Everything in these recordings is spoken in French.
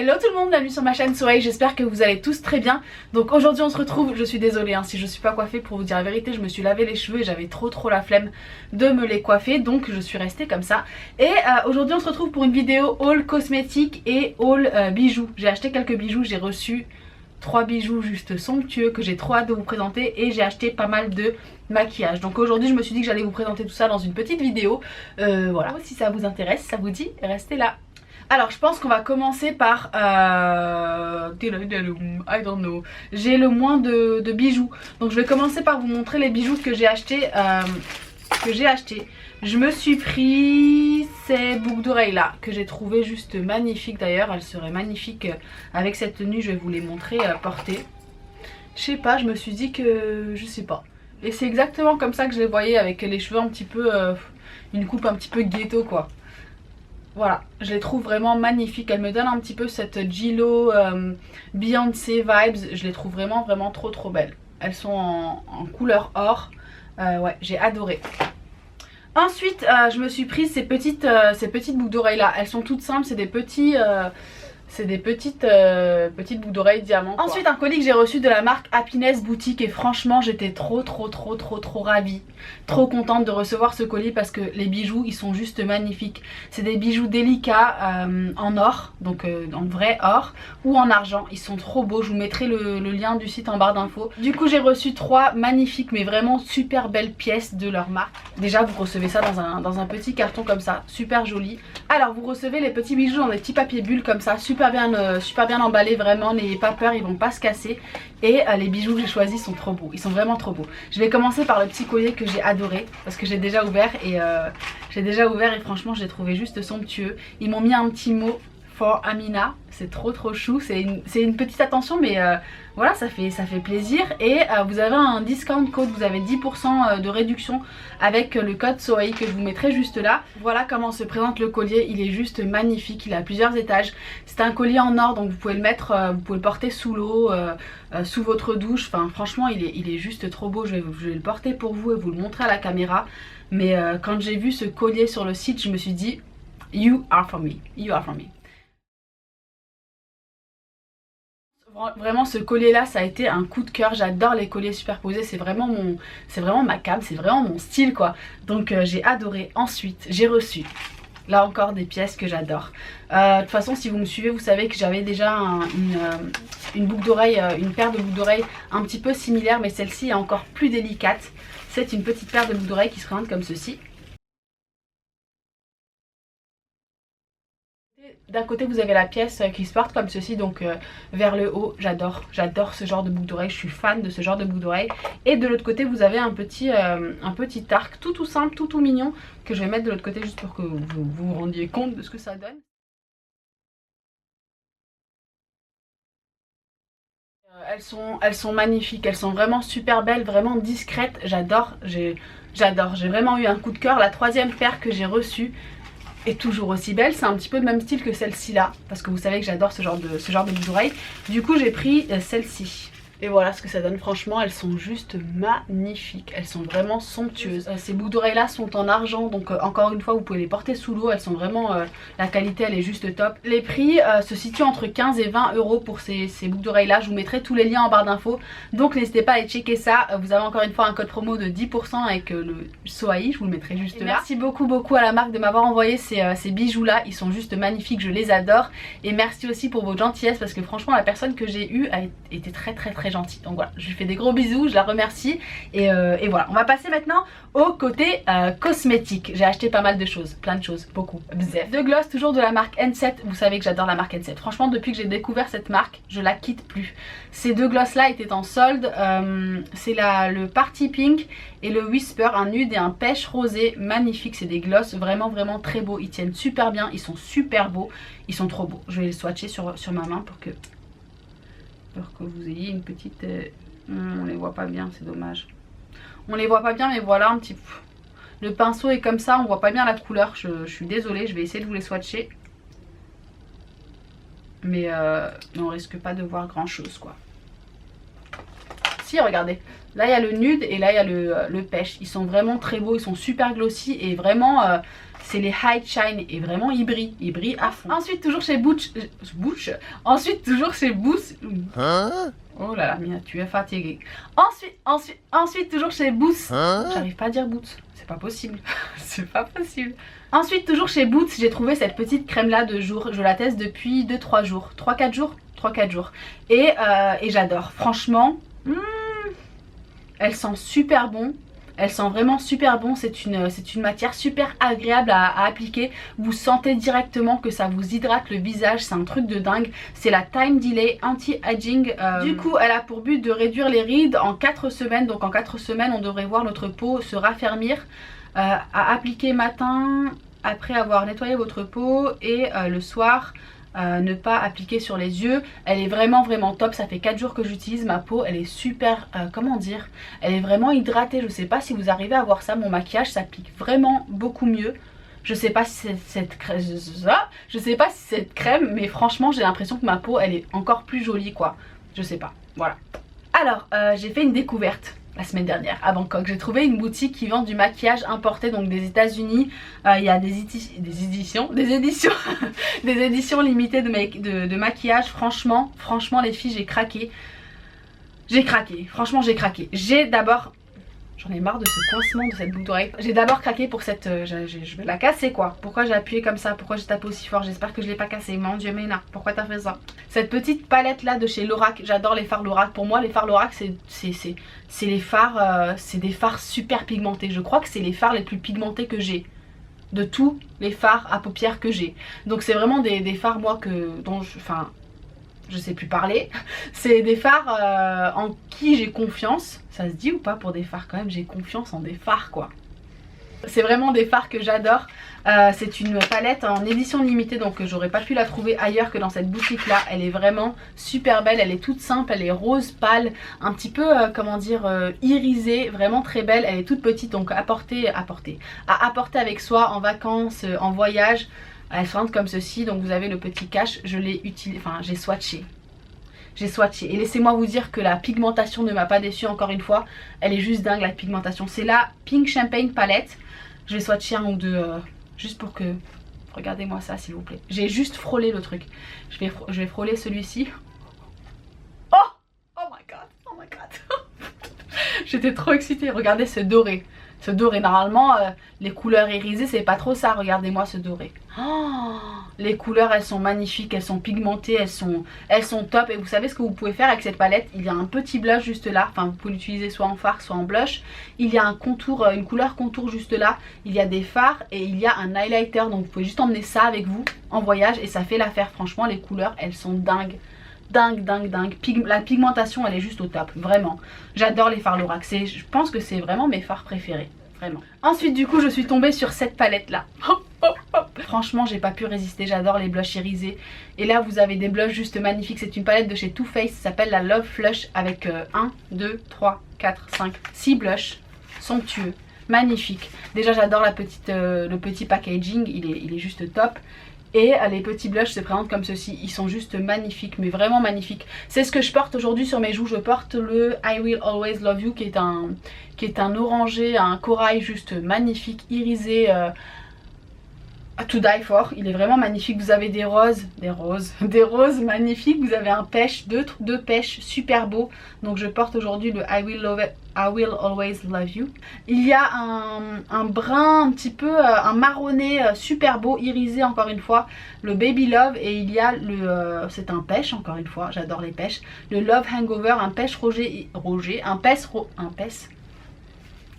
Hello tout le monde, bienvenue sur ma chaîne Soleil, j'espère que vous allez tous très bien. Donc aujourd'hui on se retrouve, je suis désolée si je suis pas coiffée, pour vous dire la vérité, je me suis lavé les cheveux et j'avais trop la flemme de me les coiffer, donc je suis restée comme ça. Et aujourd'hui on se retrouve pour une vidéo haul cosmétique et haul bijoux. J'ai acheté quelques bijoux, j'ai reçu 3 bijoux juste somptueux que j'ai trop hâte de vous présenter, et j'ai acheté pas mal de maquillage. Donc aujourd'hui je me suis dit que j'allais vous présenter tout ça dans une petite vidéo. Voilà, si ça vous intéresse, ça vous dit, restez là. Alors je pense qu'on va commencer par I don't know. J'ai le moins de bijoux. Donc je vais commencer par vous montrer les bijoux que j'ai achetés. Je me suis pris ces boucles d'oreilles là que j'ai trouvé juste magnifiques. D'ailleurs elles seraient magnifiques avec cette tenue. Je vais vous les montrer portées. Je sais pas, je me suis dit que je sais pas. Et c'est exactement comme ça que je les voyais, avec les cheveux un petit peu une coupe un petit peu ghetto quoi. Voilà, je les trouve vraiment magnifiques. Elles me donnent un petit peu cette J.Lo Beyoncé vibes. Je les trouve vraiment trop belles. Elles sont en couleur or. Ouais, j'ai adoré. Ensuite, je me suis prise ces petites boucles d'oreilles là. Elles sont toutes simples, c'est des petits... c'est des petites boucles d'oreilles diamants quoi. Ensuite un colis que j'ai reçu de la marque Happiness Boutique, et franchement j'étais trop ravie, trop contente de recevoir ce colis parce que les bijoux ils sont juste magnifiques. C'est des bijoux délicats en or, donc en vrai or, ou en argent. Ils sont trop beaux, je vous mettrai le lien du site en barre d'infos. Du coup j'ai reçu 3 magnifiques mais vraiment super belles pièces de leur marque. Déjà vous recevez ça dans un petit carton comme ça, super joli. Alors vous recevez les petits bijoux dans des petits papiers bulles comme ça, super bien emballés, vraiment, n'ayez pas peur, ils vont pas se casser. Et les bijoux que j'ai choisis sont trop beaux, ils sont vraiment trop beaux. Je vais commencer par le petit collier que j'ai adoré parce que j'ai déjà ouvert et franchement je l'ai trouvé juste somptueux. Ils m'ont mis un petit mot for Amina, c'est trop chou, c'est une petite attention mais voilà, ça fait plaisir. Et vous avez un discount code, vous avez 10% de réduction avec le code Soleil que je vous mettrai juste là. Voilà comment se présente le collier, il est juste magnifique, il a plusieurs étages. C'est un collier en or, donc vous pouvez le mettre, vous pouvez le porter sous l'eau, sous votre douche. Enfin franchement il est juste trop beau. Je vais le porter pour vous et vous le montrer à la caméra. Mais quand j'ai vu ce collier sur le site, je me suis dit you are for me, you are for me. Vraiment ce collier là ça a été un coup de cœur, j'adore les colliers superposés, c'est vraiment ma came, c'est vraiment mon style quoi. Donc j'ai adoré. Ensuite j'ai reçu là encore des pièces que j'adore. De toute façon si vous me suivez vous savez que j'avais déjà une boucle d'oreille, une paire de boucles d'oreilles un petit peu similaire, mais celle-ci est encore plus délicate. C'est une petite paire de boucles d'oreilles qui se présente comme ceci. D'un côté vous avez la pièce qui se porte comme ceci, donc vers le haut. J'adore ce genre de boucle d'oreille, je suis fan de ce genre de boucle d'oreille. Et de l'autre côté vous avez un petit arc tout simple, tout mignon, que je vais mettre de l'autre côté juste pour que vous vous rendiez compte de ce que ça donne. Elles sont magnifiques, elles sont vraiment super belles, vraiment discrètes, j'adore, j'ai vraiment eu un coup de cœur. La troisième paire que j'ai reçue est toujours aussi belle, c'est un petit peu le même style que celle-ci là, parce que vous savez que j'adore ce genre de boucle d'oreille. Du coup j'ai pris celle-ci. Et voilà ce que ça donne, franchement elles sont juste magnifiques, elles sont vraiment somptueuses. Ces boucles d'oreilles là sont en argent, donc encore une fois vous pouvez les porter sous l'eau, elles sont vraiment, la qualité elle est juste top. Les prix se situent entre 15 et 20 euros pour ces boucles d'oreilles là, je vous mettrai tous les liens en barre d'infos, donc n'hésitez pas à aller checker ça. Vous avez encore une fois un code promo de 10% avec le SOAI, je vous le mettrai juste là. Merci beaucoup à la marque de m'avoir envoyé ces bijoux là, ils sont juste magnifiques, je les adore. Et merci aussi pour votre gentillesse parce que franchement la personne que j'ai eue a été très gentille. Donc voilà, je lui fais des gros bisous, je la remercie. Et voilà, on va passer maintenant au côté cosmétique. J'ai acheté pas mal de choses, plein de choses, beaucoup, bzef. De gloss, toujours de la marque N7. Vous savez que j'adore la marque N7. Franchement depuis que j'ai découvert cette marque, je la quitte plus. Ces deux gloss là étaient en solde. C'est le Party Pink et le Whisper, un nude et un pêche rosé. Magnifique, c'est des gloss vraiment très beaux. Ils tiennent super bien, ils sont super beaux, ils sont trop beaux. Je vais les swatcher sur ma main pour que vous ayez une petite... on les voit pas bien, c'est dommage. On les voit pas bien, mais voilà un petit peu. Le pinceau est comme ça, on voit pas bien la couleur. Je suis désolée, je vais essayer de vous les swatcher. Mais on risque pas de voir grand chose quoi. Si, regardez. Là, il y a le nude et là, il y a le pêche. Ils sont vraiment très beaux, ils sont super glossy et vraiment, c'est les high shine et vraiment ils brillent à fond. Ensuite, toujours chez Butch. Ensuite, toujours chez Boots. Hein? Oh là là, Mia, tu es fatiguée. Ensuite, toujours chez Boots. J'arrive pas à dire Boots. C'est pas possible. C'est pas possible. Ensuite, toujours chez Boots, j'ai trouvé cette petite crème là de jour. Je la teste depuis 2-3 jours. 3-4 jours 3-4 jours. Et j'adore. Franchement, elle sent super bon. Elle sent vraiment super bon, c'est une matière super agréable à appliquer. Vous sentez directement que ça vous hydrate le visage, c'est un truc de dingue. C'est la Time Delay Anti-Aging. Du coup, elle a pour but de réduire les rides en 4 semaines. Donc en 4 semaines, on devrait voir notre peau se raffermir. À appliquer matin, après avoir nettoyé votre peau et le soir. Ne pas appliquer sur les yeux. Elle est vraiment top. Ça fait 4 jours que j'utilise ma peau. Elle est super, comment dire, elle est vraiment hydratée. Je sais pas si vous arrivez à voir ça. Mon maquillage s'applique vraiment beaucoup mieux. Je sais pas si c'est cette crème, mais franchement j'ai l'impression que ma peau elle est encore plus jolie quoi. Je sais pas, voilà. Alors j'ai fait une découverte la semaine dernière à Bangkok. J'ai trouvé une boutique qui vend du maquillage importé donc des États-Unis. Il y a des éditions limitées de maquillage. Franchement les filles, j'ai craqué. Franchement j'ai craqué. J'ai d'abord, j'en ai marre de ce coincement de cette boucle d'oreille. J'ai d'abord craqué pour cette, je vais la casser quoi. Pourquoi j'ai appuyé comme ça? Pourquoi j'ai tapé aussi fort? J'espère que je l'ai pas cassé. Mon dieu Ména, pourquoi t'as fait ça? Cette petite palette là de chez Lorac, j'adore les fards Lorac. Pour moi les fards Lorac c'est les fards, c'est des fards super pigmentés. Je crois que c'est les fards les plus pigmentés que j'ai. De tous les fards à paupières que j'ai. Donc c'est vraiment des fards moi dont je sais plus parler. C'est des fards en qui j'ai confiance. Ça se dit ou pas pour des fards quand même? J'ai confiance en des fards quoi. C'est vraiment des fards que j'adore. C'est une palette en édition limitée donc j'aurais pas pu la trouver ailleurs que dans cette boutique là. Elle est vraiment super belle, elle est toute simple, elle est rose pâle, un petit peu comment dire irisée, vraiment très belle. Elle est toute petite donc à apporter avec soi en vacances, en voyage. Elle se rentre comme ceci, donc vous avez le petit cache, je l'ai utilisé, enfin j'ai swatché. Et laissez-moi vous dire que la pigmentation ne m'a pas déçue encore une fois. Elle est juste dingue la pigmentation. C'est la Pink Champagne Palette. Je vais swatcher un ou deux juste pour que... Regardez-moi ça s'il vous plaît. J'ai juste frôlé le truc. Je vais frôler celui-ci. Oh my god. J'étais trop excitée. Regardez ce doré. Ce doré, normalement, les couleurs irisées, c'est pas trop ça. Regardez-moi ce doré. Oh, les couleurs, elles sont magnifiques, elles sont pigmentées, elles sont top. Et vous savez ce que vous pouvez faire avec cette palette? Il y a un petit blush juste là. Enfin, vous pouvez l'utiliser soit en fard, soit en blush. Il y a un contour, une couleur contour juste là. Il y a des fards et il y a un highlighter. Donc, vous pouvez juste emmener ça avec vous en voyage et ça fait l'affaire. Franchement, les couleurs, elles sont dingues. Dingue. La pigmentation elle est juste au top, vraiment. J'adore les fards Lorac, je pense que c'est vraiment mes fards préférés, vraiment. Ensuite du coup je suis tombée sur cette palette là. Franchement j'ai pas pu résister, j'adore les blushs irisés. Et là vous avez des blushs juste magnifiques. C'est une palette de chez Too Faced, ça s'appelle la Love Flush avec 1, 2, 3, 4, 5, 6 blushs somptueux, magnifiques. Déjà j'adore le petit packaging, il est juste top. Et les petits blushs se présentent comme ceci. Ils sont juste magnifiques, mais vraiment magnifiques. C'est ce que je porte aujourd'hui sur mes joues. Je porte le I Will Always Love You qui est un orangé, un corail juste magnifique, irisé, to die for. Il est vraiment magnifique. Vous avez des roses magnifiques. Vous avez un pêche, deux pêches super beaux. Donc je porte aujourd'hui le I Will Always Love You. Il y a un brun un petit peu, un marronné super beau, irisé encore une fois, le Baby Love. Et il y a c'est un pêche encore une fois, j'adore les pêches. Le Love Hangover, un pêche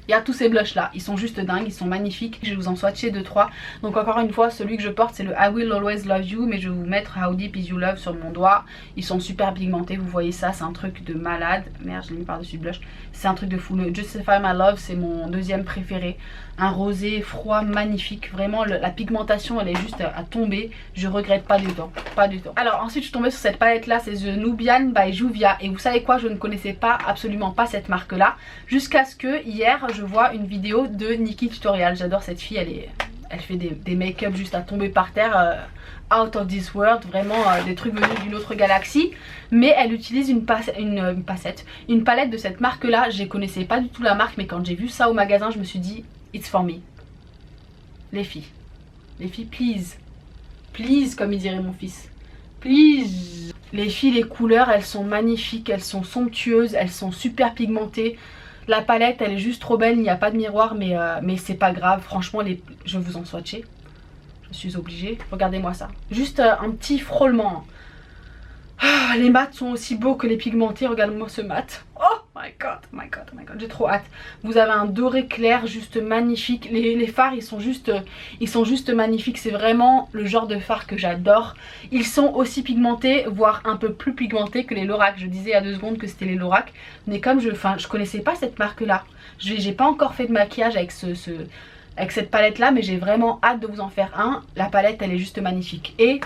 il y a tous ces blushs là, ils sont juste dingues, ils sont magnifiques. Je vais vous en swatcher 2-3. Donc encore une fois, celui que je porte c'est le I Will Always Love You, mais je vais vous mettre How Deep Is You Love sur mon doigt. Ils sont super pigmentés, vous voyez ça, c'est un truc de malade. Merde, je l'ai mis par-dessus le blush. C'est un truc de fou. Le Justify My Love, c'est mon deuxième préféré. Un rosé froid magnifique, vraiment la pigmentation elle est juste à tomber. Je regrette pas du tout, Alors ensuite je suis tombée sur cette palette là, c'est The Nubian by Juvia. Et vous savez quoi, je ne connaissais absolument pas cette marque là, jusqu'à ce que hier je vois une vidéo de Nikki Tutorial. J'adore cette fille, elle fait des make-up juste à tomber par terre, out of this world, vraiment des trucs venus d'une autre galaxie. Mais elle utilise une palette de cette marque là. Je connaissais pas du tout la marque, mais quand j'ai vu ça au magasin, je me suis dit it's for me. Les filles, please, please, comme il dirait mon fils, please. Les filles, les couleurs, elles sont magnifiques, elles sont somptueuses, elles sont super pigmentées. La palette, elle est juste trop belle, il n'y a pas de miroir, mais c'est pas grave. Franchement, je vais vous en swatcher. Je suis obligée. Regardez-moi ça. Juste un petit frôlement. Ah, les mats sont aussi beaux que les pigmentés. Regarde-moi ce mat. Oh my god, oh my god, oh my god. J'ai trop hâte. Vous avez un doré clair juste magnifique. Les fards, ils sont juste magnifiques. C'est vraiment le genre de fard que j'adore. Ils sont aussi pigmentés, voire un peu plus pigmentés que les Lorac. Je disais il y a 2 secondes que c'était les Lorac. Mais comme je connaissais pas cette marque-là. J'ai pas encore fait de maquillage avec avec cette palette là, mais j'ai vraiment hâte de vous en faire un. La palette, elle est juste magnifique. Et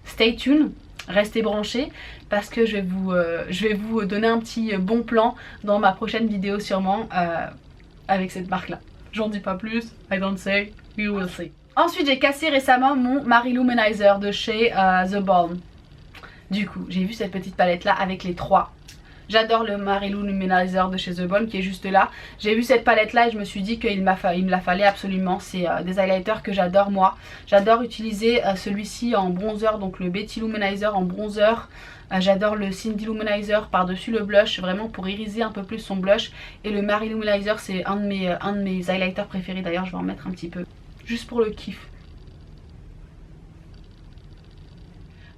stay tuned. Restez branchés parce que je vais vous donner un petit bon plan dans ma prochaine vidéo sûrement avec cette marque là. J'en dis pas plus, I don't say, you will see. Ensuite j'ai cassé récemment mon Mary-Lou-Manizer de chez The Balm. Du coup j'ai vu cette petite palette là avec les 3. J'adore le Mary-Lou-Manizer de chez The Balm qui est juste là. J'ai vu cette palette là et je me suis dit qu'il me la fallait absolument. C'est des highlighters que j'adore moi. J'adore utiliser celui-ci en bronzer, donc le Betty Luminizer en bronzer. J'adore le Cindy Luminizer par-dessus le blush, vraiment pour iriser un peu plus son blush. Et le Mary-Lou-Manizer, c'est un de mes highlighters préférés. D'ailleurs je vais en mettre un petit peu, juste pour le kiff.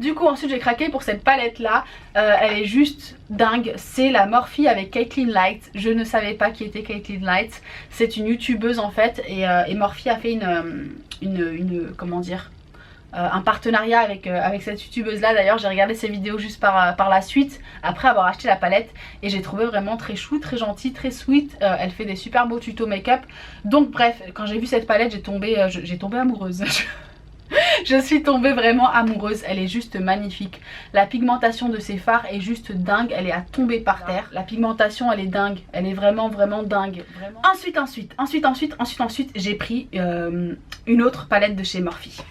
Du coup ensuite j'ai craqué pour cette palette là, elle est juste dingue, c'est la Morphe avec Caitlin Light. Je ne savais pas qui était Caitlin Light, c'est une youtubeuse en fait et Morphe a fait comment dire, un partenariat avec cette youtubeuse là. D'ailleurs j'ai regardé ses vidéos juste par la suite après avoir acheté la palette et j'ai trouvé vraiment très chou, très gentille, très sweet. Elle fait des super beaux tutos make-up. Donc bref, quand j'ai vu cette palette j'ai tombé amoureuse. Je suis tombée vraiment amoureuse, elle est juste magnifique. La pigmentation de ces fards est juste dingue, elle est à tomber par terre. La pigmentation elle est dingue, elle est vraiment dingue. Vraiment. Ensuite j'ai pris une autre palette de chez Morphe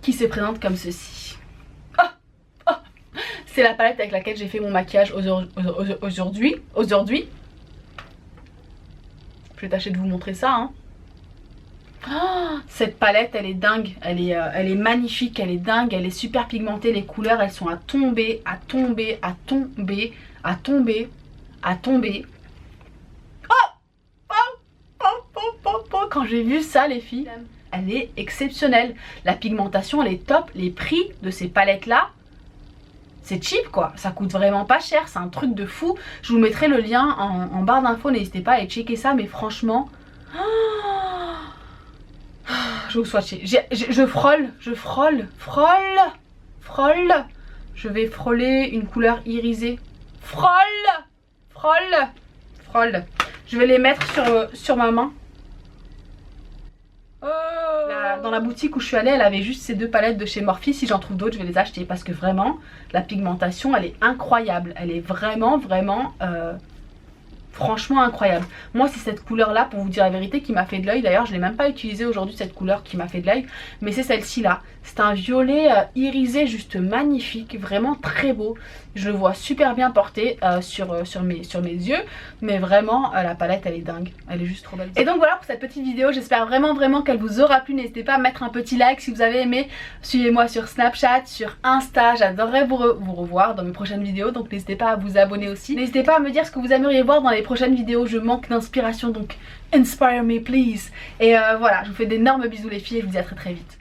qui se présente comme ceci. Oh, c'est la palette avec laquelle j'ai fait mon maquillage aujourd'hui. Je vais tâcher de vous montrer ça hein. Oh, cette palette elle est dingue, elle est magnifique, elle est dingue, elle est super pigmentée, les couleurs elles sont à tomber. Quand j'ai vu ça les filles, elle est exceptionnelle, la pigmentation elle est top, les prix de ces palettes là c'est cheap quoi, ça coûte vraiment pas cher, c'est un truc de fou. Je vous mettrai le lien en barre d'infos, n'hésitez pas à aller checker ça, mais franchement je vais vous swatcher. Je frôle. Je vais frôler une couleur irisée. Frôle. Je vais les mettre sur ma main. Dans la boutique où je suis allée, elle avait juste ces 2 palettes de chez Morphe. Si j'en trouve d'autres, je vais les acheter parce que vraiment, la pigmentation, elle est incroyable. Elle est vraiment franchement incroyable. Moi c'est cette couleur là pour vous dire la vérité qui m'a fait de l'œil. D'ailleurs je l'ai même pas utilisée aujourd'hui cette couleur qui m'a fait de l'œil, mais c'est celle-ci là. C'est un violet irisé juste magnifique, vraiment très beau. Je le vois super bien porté sur mes yeux, mais vraiment la palette elle est dingue, elle est juste trop belle. Et donc voilà pour cette petite vidéo, j'espère vraiment qu'elle vous aura plu. N'hésitez pas à mettre un petit like si vous avez aimé. Suivez-moi sur Snapchat, sur Insta, j'adorerais vous revoir dans mes prochaines vidéos, donc n'hésitez pas à vous abonner aussi. N'hésitez pas à me dire ce que vous aimeriez voir dans les prochaines vidéos, je manque d'inspiration donc inspire me please. Et voilà, je vous fais d'énormes bisous les filles et je vous dis à très vite.